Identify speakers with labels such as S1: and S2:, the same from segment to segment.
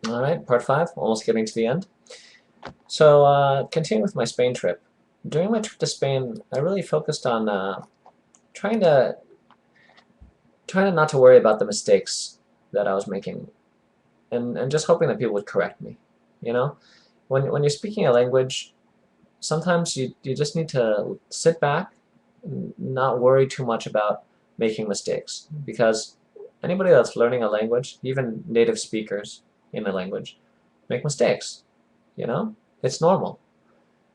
S1: Alright, part 5, almost getting to the end. So, continuing with my Spain trip. During my trip to Spain, I really focused on trying to not to worry about the mistakes that I was making, and just hoping that people would correct me. You know, when you're speaking a language, sometimes you just need to sit back and not worry too much about making mistakes, because anybody that's learning a language, even native speakers in a language, make mistakes. You know, it's normal.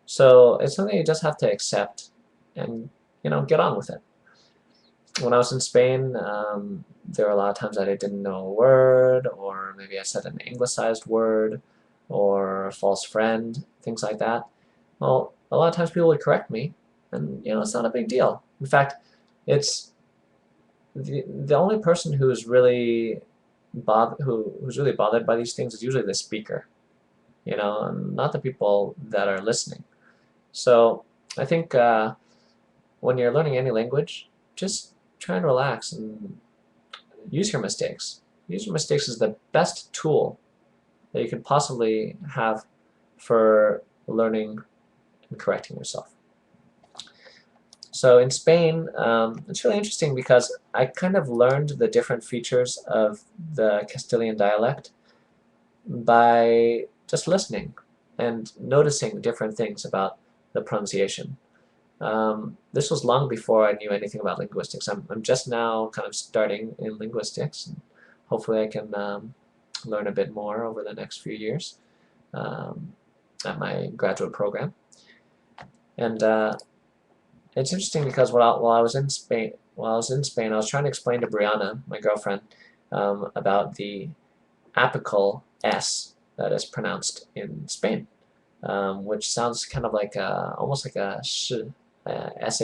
S1: So it's something you just have to accept and, get on with it. When I was in Spain, there were a lot of times that I didn't know a word, or maybe I said an anglicized word, or a false friend, things like that. Well, a lot of times people would correct me, and it's not a big deal. In fact, it's the only person who's really who's really bothered by these things is usually the speaker, and not the people that are listening. So I think when you're learning any language, just try and relax and use your mistakes. Use your mistakes as the best tool that you could possibly have for learning and correcting yourself. So in Spain, it's really interesting because I kind of learned the different features of the Castilian dialect by just listening and noticing different things about the pronunciation. This was long before I knew anything about linguistics. I'm just now kind of starting in linguistics, and hopefully I can learn a bit more over the next few years at my graduate program. And it's interesting because while I was in Spain, I was trying to explain to Briana, my girlfriend, about the Apical S that is pronounced in Spain, which sounds kind of like almost like a sh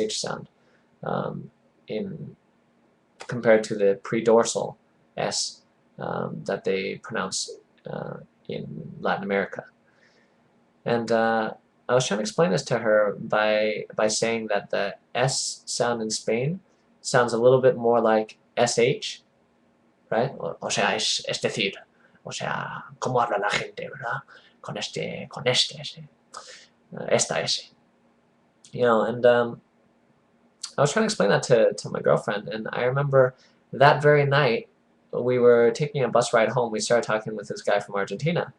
S1: sound in compared to the predorsal S that they pronounce in Latin America. And I was trying to explain this to her by saying that the S sound in Spain sounds a little bit more like SH, right? O sea, es decir, o sea, cómo habla la gente, ¿verdad? Con esta S. And I was trying to explain that to my girlfriend, and I remember that very night we were taking a bus ride home. We started talking with this guy from Argentina,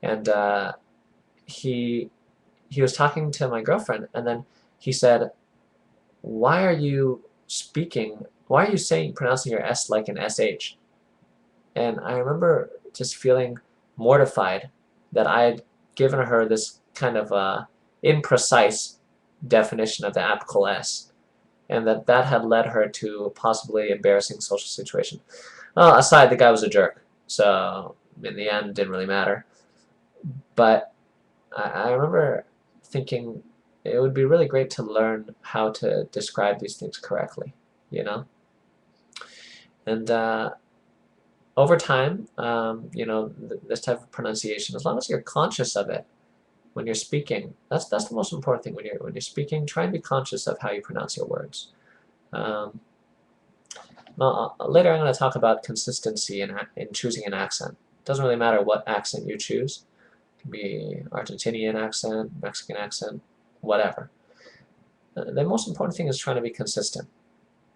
S1: and he was talking to my girlfriend, and then he said, why are you pronouncing your S like an SH? And I remember just feeling mortified that I had given her this kind of imprecise definition of the Apical S, and that had led her to a possibly embarrassing social situation. Well, aside, the guy was a jerk, so in the end, it didn't really matter. But I remember thinking it would be really great to learn how to describe these things correctly, And over time, this type of pronunciation, as long as you're conscious of it when you're speaking, that's the most important thing. When you're speaking, try and be conscious of how you pronounce your words. Now, later I'm going to talk about consistency in choosing an accent. It doesn't really matter what accent you choose. It can be Argentinian accent, Mexican accent, whatever. The most important thing is trying to be consistent.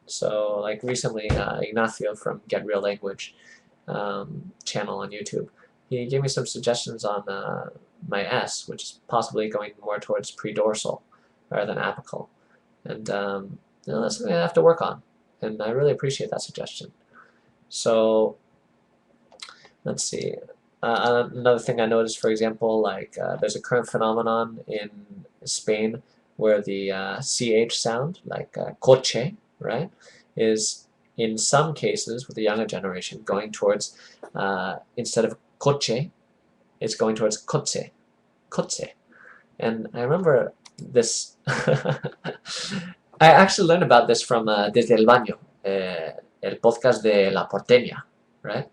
S1: So, like recently, Ignacio from Get Real Language channel on YouTube, he gave me some suggestions on my S, which is possibly going more towards predorsal rather than apical. And that's something I have to work on, and I really appreciate that suggestion. So, let's see. Another thing I noticed, for example, like there's a current phenomenon in Spain where the CH sound, like coche, right, is in some cases with the younger generation going towards, instead of coche, it's going towards coche. And I remember this, I actually learned about this from Desde el Baño, el podcast de La Porteña, right?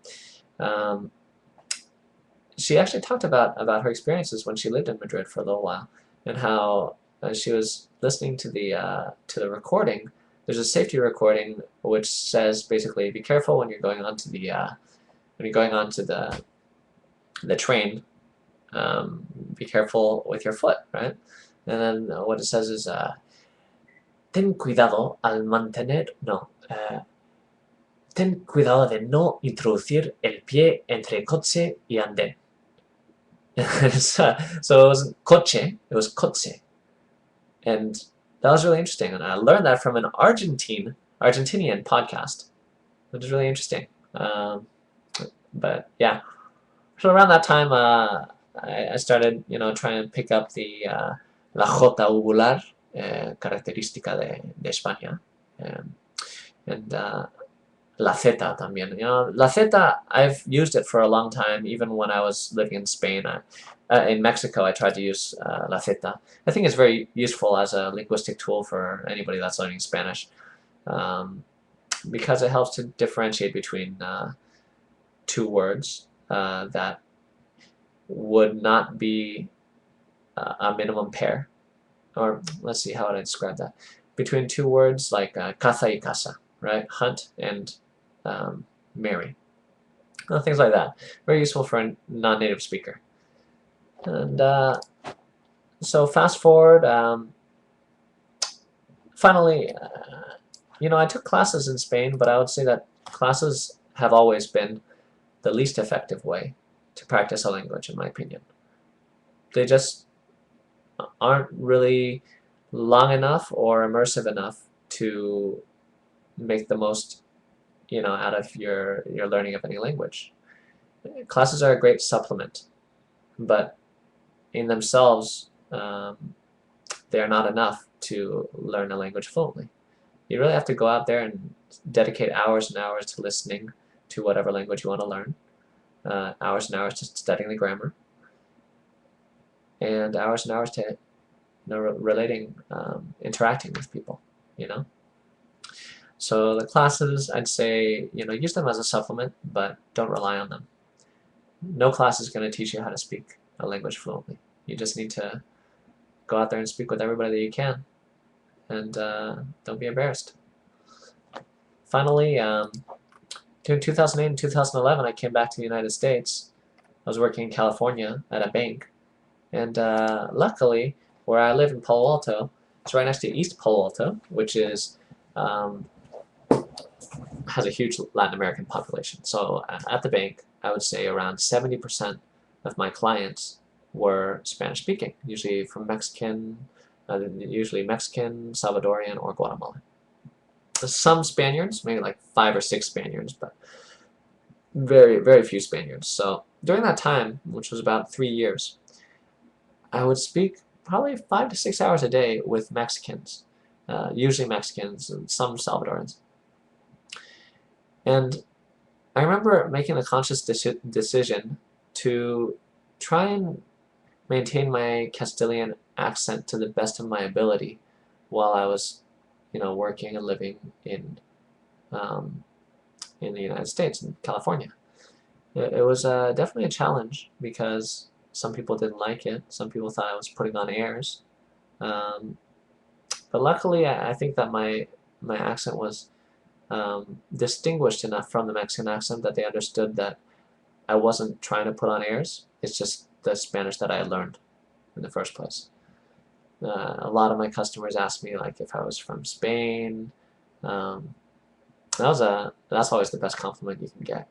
S1: She actually talked about her experiences when she lived in Madrid for a little while, and how she was listening to the recording. There's a safety recording which says basically, be careful when you're going onto the the train, be careful with your foot, right? And then what it says is, ten cuidado al mantener, no, ten cuidado de no introducir el pie entre coche y andén. So it was coche, it was coche. And that was really interesting. And I learned that from an Argentinian podcast, which is really interesting. But yeah, so around that time, I started, trying to pick up the la jota uvular, característica de España, and la zeta también. La zeta, I've used it for a long time, even when I was living in Spain. In Mexico, I tried to use la zeta. I think it's very useful as a linguistic tool for anybody that's learning Spanish, because it helps to differentiate between two words that would not be a minimum pair. Or let's see, how would I describe that? Between two words like caza y casa, right? Hunt and marry. Things like that. Very useful for a non-native speaker. And so fast forward, finally, I took classes in Spain, but I would say that classes have always been the least effective way to practice a language, in my opinion. They just aren't really long enough or immersive enough to make the most, out of your learning of any language. Classes are a great supplement, but in themselves, they are not enough to learn a language fluently. You really have to go out there and dedicate hours and hours to listening to whatever language you want to learn, hours and hours to studying the grammar, and hours to relating, interacting with people, So the classes, I'd say, use them as a supplement, but don't rely on them. No class is going to teach you how to speak a language fluently. You just need to go out there and speak with everybody that you can, and don't be embarrassed. Finally, between 2008 and 2011, I came back to the United States. I was working in California at a bank, and luckily, where I live in Palo Alto, it's right next to East Palo Alto, which is has a huge Latin American population. So at the bank, I would say around 70% of my clients were Spanish speaking, usually from Mexican, Salvadorian, or Guatemalan. Some Spaniards, maybe like 5 or 6 Spaniards, but very, very few Spaniards. So during that time, which was about 3 years, I would speak probably 5 to 6 hours a day with Mexicans, usually Mexicans and some Salvadorans. And I remember making a conscious decision to try and maintain my Castilian accent to the best of my ability while I was, working and living in the United States, in California. It was definitely a challenge because some people didn't like it. Some people thought I was putting on airs. But luckily, I think that my accent was distinguished enough from the Mexican accent that they understood that I wasn't trying to put on airs. It's just the Spanish that I had learned in the first place. A lot of my customers asked me like if I was from Spain. That's always the best compliment you can get.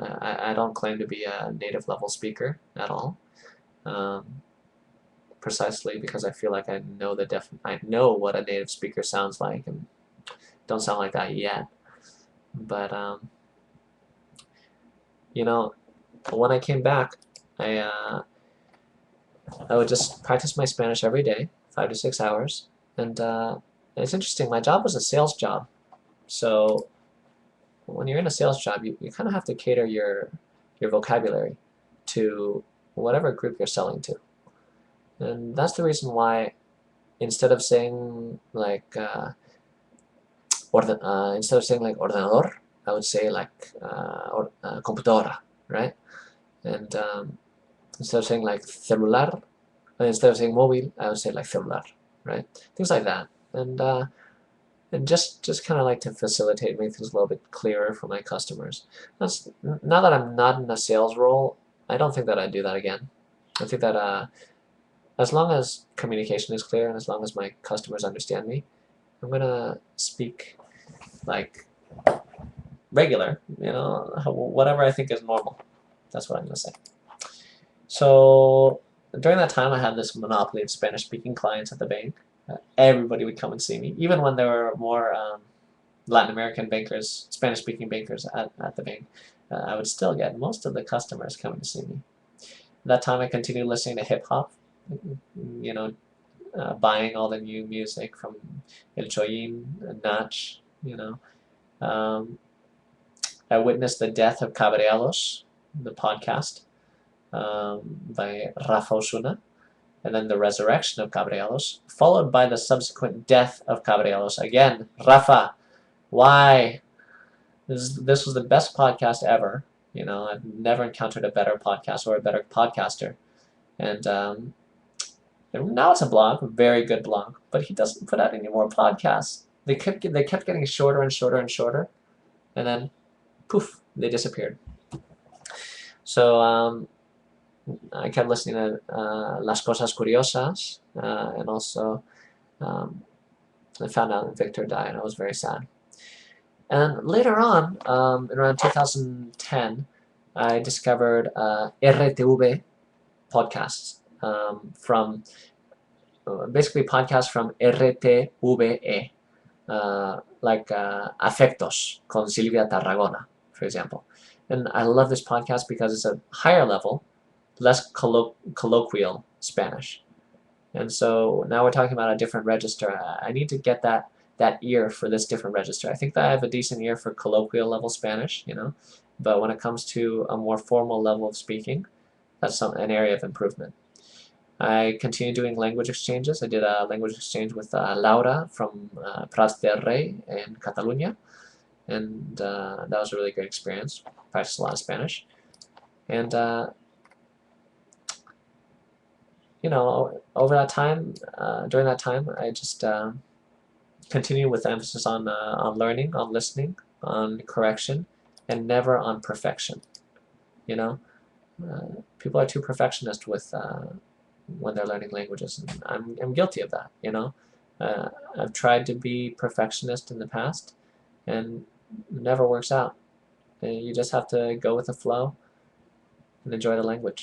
S1: I don't claim to be a native level speaker at all. Precisely because I feel like I know what a native speaker sounds like, and don't sound like that yet. But when I came back, I would just practice my Spanish every day, 5 to 6 hours, and it's interesting. My job was a sales job, so when you're in a sales job, you kind of have to cater your vocabulary to whatever group you're selling to. And that's the reason why instead of saying like ordenador, I would say like computadora, right? And instead of saying like celular, instead of saying móvil, I would say like celular, right? Things like that. And just kind of like to facilitate, make things a little bit clearer for my customers. Now that I'm not in a sales role, I don't think that I'd do that again. I think that as long as communication is clear and as long as my customers understand me, I'm gonna speak like regular, whatever I think is normal. That's what I'm gonna say. So during that time, I had this monopoly of Spanish-speaking clients at the bank. Everybody would come and see me, even when there were more Latin American bankers, Spanish-speaking bankers at the bank. I would still get most of the customers coming to see me. At that time, I continued listening to hip-hop, buying all the new music from El Choyin, Nach, I witnessed the death of Caballeros, the podcast by Rafa Osuna, and then the resurrection of Caballeros, followed by the subsequent death of Caballeros. Again, Rafa, why? This was the best podcast ever. I've never encountered a better podcast or a better podcaster. And now it's a blog, a very good blog, but he doesn't put out any more podcasts. They kept getting shorter and shorter and shorter, and then poof, they disappeared. So I kept listening to Las Cosas Curiosas, and also I found out that Victor died. I was very sad. And later on, around 2010, I discovered RTV podcasts from basically podcasts from RTVE, like Afectos con Silvia Tarragona, for example. And I love this podcast because it's a higher level, less colloquial Spanish. And so now we're talking about a different register. I need to get that ear for this different register. I think that I have a decent ear for colloquial level Spanish, but when it comes to a more formal level of speaking, that's an area of improvement. I continue doing language exchanges. I did a language exchange with Laura from Prats de Rey in Catalonia, and that was a really great experience. Practiced a lot of Spanish. And over that time, during that time, I just continue with emphasis on learning, on listening, on correction, and never on perfection. People are too perfectionist with when they're learning languages, and I'm guilty of that. I've tried to be perfectionist in the past, and it never works out. And you just have to go with the flow and enjoy the language.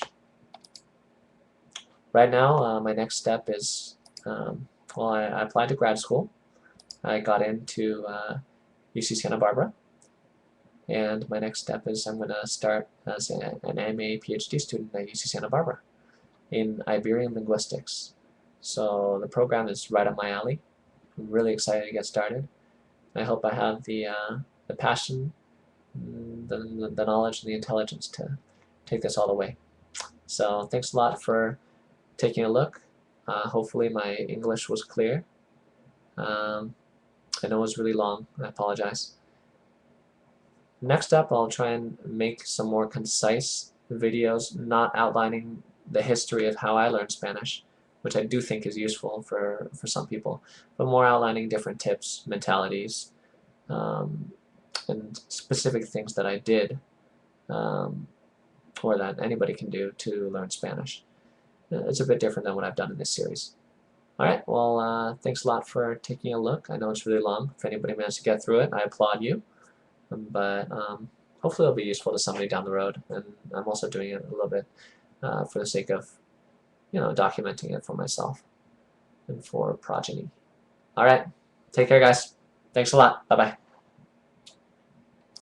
S1: Right now, my next step is, I applied to grad school. I got into UC Santa Barbara, and my next step is I'm going to start as an MA PhD student at UC Santa Barbara in Iberian linguistics. So the program is right up my alley. I'm really excited to get started. I hope I have the passion, the knowledge, and the intelligence to take this all the way. So thanks a lot for taking a look. Hopefully my English was clear. I know it was really long. I apologize. Next up, I'll try and make some more concise videos, not outlining the history of how I learned Spanish, which I do think is useful for some people, but more outlining different tips, mentalities, and specific things that I did, or that anybody can do to learn Spanish. It's a bit different than what I've done in this series. Alright, well, thanks a lot for taking a look. I know it's really long. If anybody managed to get through it, I applaud you. But hopefully it'll be useful to somebody down the road. And I'm also doing it a little bit for the sake of, documenting it for myself and for progeny. Alright, take care, guys. Thanks a lot. Bye-bye.